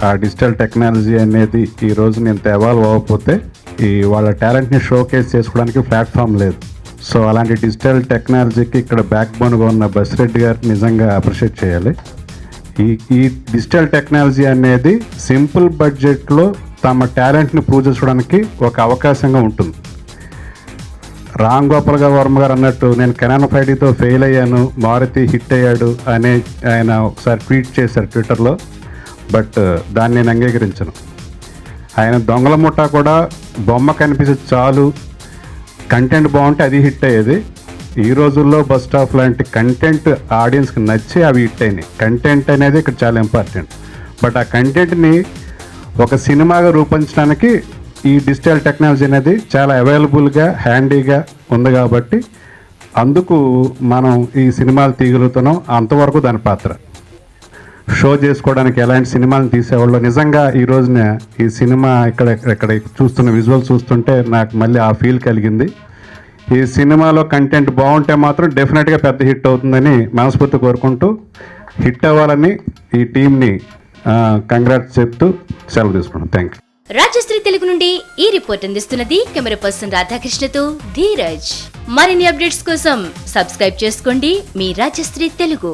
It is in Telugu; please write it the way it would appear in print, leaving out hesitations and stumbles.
ఆ డిజిటల్ టెక్నాలజీ అనేది ఈ రోజు నేను ఎవాల్వ్ అవ్వకపోతే వాళ్ళ టాలెంట్ని షోకేస్ చేసుకోవడానికి ప్లాట్ఫామ్ లేదు. సో అలాంటి డిజిటల్ టెక్నాలజీకి ఇక్కడ బ్యాక్ బోన్గా ఉన్న బసిరెడ్డి గారు నిజంగా అప్రిషియేట్ చేయాలి. ఈ డిజిటల్ టెక్నాలజీ అనేది సింపుల్ బడ్జెట్లో తమ టాలెంట్ని ప్రూవ్ చేసుకోవడానికి ఒక అవకాశంగా ఉంటుంది. రామ్ గోపాల్ వర్మ గారు అన్నట్టు నేను కెనాన్ 5Dతో ఫెయిల్ అయ్యాను, మారుతి హిట్ అయ్యాడు అనే ఆయన ఒకసారి ట్వీట్ చేశారు ట్విట్టర్లో. బట్ దాన్ని నేను అంగీకరించను. ఆయన దొంగల ముఠా కూడా బొమ్మ కనిపిస్తే చాలు, కంటెంట్ బాగుంటే అది హిట్ అయ్యేది. ఈ రోజుల్లో బస్ స్టాప్ లాంటి కంటెంట్ ఆడియన్స్కి నచ్చి అవి హిట్ అయినాయి. కంటెంట్ అనేది ఇక్కడ చాలా ఇంపార్టెంట్. బట్ ఆ కంటెంట్ని ఒక సినిమాగా రూపొందించడానికి ఈ డిజిటల్ టెక్నాలజీ అనేది చాలా అవైలబుల్గా హ్యాండీగా ఉంది కాబట్టి అందుకు మనం ఈ సినిమాలు తీయగలుగుతున్నాం. అంతవరకు దాని పాత్ర. షో చేసుకోవడానికి ఎలాంటి సినిమాలు తీసేవాళ్ళు నిజంగా ఈ రోజున ఈ సినిమా ఇక్కడ చూస్తున్న విజువల్ చూస్తుంటే నాకు మళ్ళీ ఆ ఫీల్ కలిగింది. ఈ సినిమాలో కంటెంట్ బాగుంటే మాత్రం డెఫినెట్గా పెద్ద హిట్ అవుతుందని మనస్ఫూర్తి కోరుకుంటూ హిట్ అవ్వాలని ఈ టీంని కంగ్రాట్స్ చెప్తూ సెలవు తీసుకున్నాను. Thank you. రాజశ్రీ తెలుగు నుండి ఈ రిపోర్ట్ అందిస్తున్నది కెమెరా పర్సన్ రాధాకృష్ణతో ధీరజ్. మరిన్ని అప్డేట్స్ కోసం సబ్స్క్రైబ్ చేసుకోండి మీ రాజశ్రీ తెలుగు.